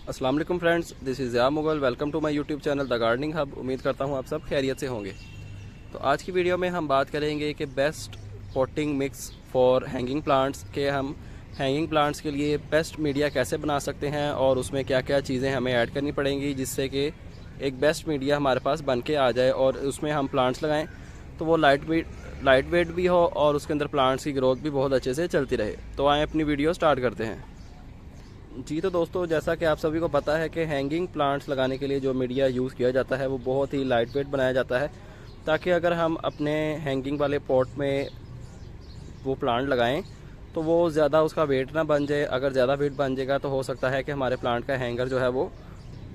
अस्सलाम वालेकुम friends, this is या Mughal. Welcome to my YouTube channel the gardening hub. उम्मीद करता हूँ आप सब खैरियत से होंगे। तो आज की वीडियो में हम बात करेंगे कि best potting mix for hanging plants के हम हैंगिंग प्लांट्स के लिए बेस्ट मीडिया कैसे बना सकते हैं और उसमें क्या क्या चीज़ें हमें ऐड करनी पड़ेंगी जिससे कि एक बेस्ट मीडिया हमारे पास बन के आ जाए और उसमें हम प्लांट्स लगाएं तो वो लाइट वेट भी हो और उसके अंदर प्लांट्स की ग्रोथ भी बहुत अच्छे से चलती रहे। तो आए अपनी वीडियो स्टार्ट करते हैं। जी तो दोस्तों, जैसा कि आप सभी को पता है कि हैंगिंग प्लांट्स लगाने के लिए जो मीडिया यूज़ किया जाता है वो बहुत ही लाइट वेट बनाया जाता है, ताकि अगर हम अपने हैंगिंग वाले पॉट में वो प्लांट लगाएं तो वो ज़्यादा उसका वेट ना बन जाए। अगर ज़्यादा वेट बन जाएगा तो हो सकता है कि हमारे प्लांट का हैंगर जो है वो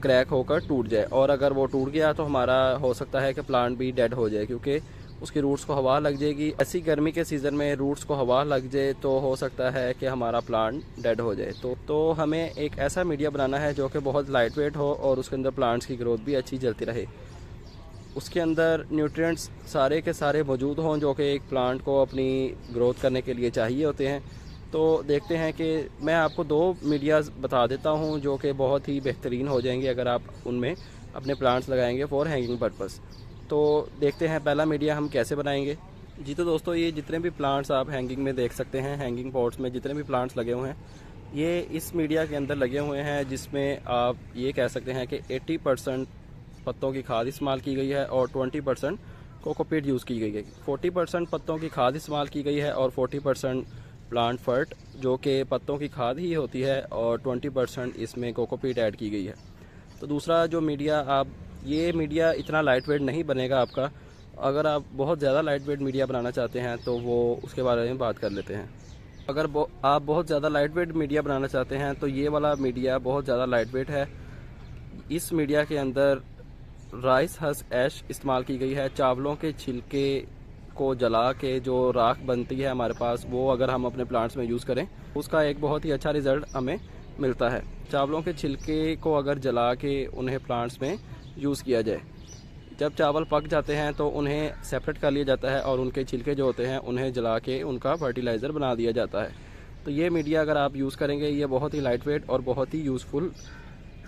क्रैक होकर टूट जाए, और अगर वो टूट गया तो हमारा हो सकता है कि प्लांट भी डेड हो जाए, क्योंकि उसकी रूट्स को हवा लग जाएगी। ऐसी गर्मी के सीज़न में रूट्स को हवा लग जाए तो हो सकता है कि हमारा प्लांट डेड हो जाए। तो हमें एक ऐसा मीडिया बनाना है जो कि बहुत लाइट वेट हो और उसके अंदर प्लांट्स की ग्रोथ भी अच्छी चलती रहे। उसके अंदर न्यूट्रिएंट्स सारे के सारे मौजूद हों जो कि एक प्लांट को अपनी ग्रोथ करने के लिए चाहिए होते हैं। तो देखते हैं कि मैं आपको दो मीडियाज़ बता देता हूं जो कि बहुत ही बेहतरीन हो जाएंगे अगर आप उनमें अपने प्लांट्स लगाएंगे फॉर हैंगिंग पर्पस। तो देखते हैं पहला मीडिया हम कैसे बनाएंगे। जी तो दोस्तों, ये जितने भी प्लांट्स आप हैंगिंग में देख सकते हैं, हैंगिंग पॉट्स में जितने भी प्लांट्स लगे हुए हैं, ये इस मीडिया के अंदर लगे हुए हैं, जिसमें आप ये कह सकते हैं कि 80% पत्तों की खाद इस्तेमाल की गई है और 20% कोकोपीट यूज़ की गई है। 40% पत्तों की खाद इस्तेमाल की गई है और 40% प्लांट फर्ट जो कि पत्तों की खाद ही होती है, और 20% इसमें कोकोपीट ऐड की गई है। तो दूसरा जो मीडिया ये मीडिया इतना लाइट वेट नहीं बनेगा आपका। अगर आप बहुत ज़्यादा लाइट वेट मीडिया बनाना चाहते हैं तो वो उसके बारे में बात कर लेते हैं। अगर आप बहुत ज़्यादा लाइट वेट मीडिया बनाना चाहते हैं तो ये वाला मीडिया बहुत ज़्यादा लाइट वेट है। इस मीडिया के अंदर राइस हस्क ऐश इस्तेमाल की गई है। चावलों के छिलके को जला के जो राख बनती है हमारे पास, वो अगर हम अपने प्लांट्स में यूज़ करें उसका एक बहुत ही अच्छा रिज़ल्ट हमें मिलता है। चावलों के छिलके को अगर जला के उन्हें प्लांट्स में यूज़ किया जाए, जब चावल पक जाते हैं तो उन्हें सेपरेट कर लिया जाता है और उनके छिलके जो होते हैं उन्हें जला के उनका फर्टिलाइज़र बना दिया जाता है। तो ये मीडिया अगर आप यूज़ करेंगे ये बहुत ही लाइट वेट और बहुत ही यूज़फुल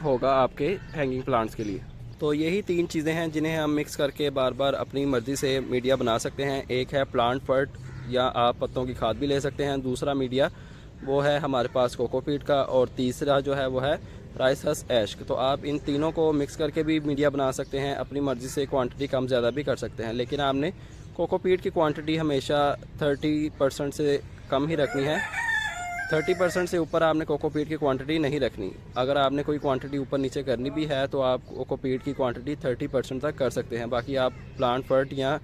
होगा आपके हैंगिंग प्लांट्स के लिए। तो यही तीन चीज़ें हैं जिन्हें हम मिक्स करके बार बार अपनी मर्ज़ी से मीडिया बना सकते हैं। एक है प्लांट फर्ट, या आप पत्तों की खाद भी ले सकते हैं। दूसरा मीडिया वो है हमारे पास कोकोपीट का, और तीसरा जो है वो है राइस हस्क ऐश। तो आप इन तीनों को मिक्स करके भी मीडिया बना सकते हैं। अपनी मर्ज़ी से क्वांटिटी कम ज़्यादा भी कर सकते हैं, लेकिन आपने कोकोपीट की क्वांटिटी हमेशा 30% से कम ही रखनी है। 30% से ऊपर आपने कोकोपीट की क्वांटिटी नहीं रखनी। अगर आपने कोई क्वांटिटी ऊपर नीचे करनी भी है तो आप कोकोपीट की क्वांटिटी 30% तक कर सकते हैं। बाकी आप प्लांट फर्ट या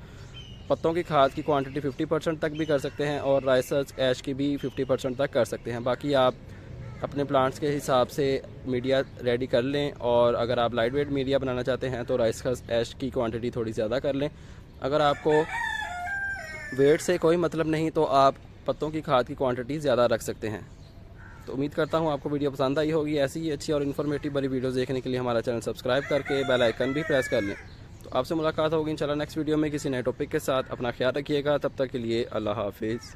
पत्तों की खाद की क्वांटिटी 50% तक भी कर सकते हैं, और राइस हस्क ऐश की भी 50% तक कर सकते हैं। बाकी आप अपने प्लांट्स के हिसाब से मीडिया रेडी कर लें, और अगर आप लाइट वेट मीडिया बनाना चाहते हैं तो राइस हस्क ऐश की क्वांटिटी थोड़ी ज़्यादा कर लें। अगर आपको वेट से कोई मतलब नहीं तो आप पत्तों की खाद की क्वांटिटी ज़्यादा रख सकते हैं। तो उम्मीद करता हूँ आपको वीडियो पसंद आई होगी। ऐसी ही अच्छी और इन्फॉर्मेटिव बड़ी वीडियोस देखने के लिए हमारा चैनल सब्सक्राइब करके बेल आइकन भी प्रेस कर लें। तो आपसे मुलाकात होगी इंशाल्लाह नेक्स्ट वीडियो में किसी नए टॉपिक के साथ। अपना ख्याल रखिएगा, तब तक के लिए अल्लाह हाफिज़।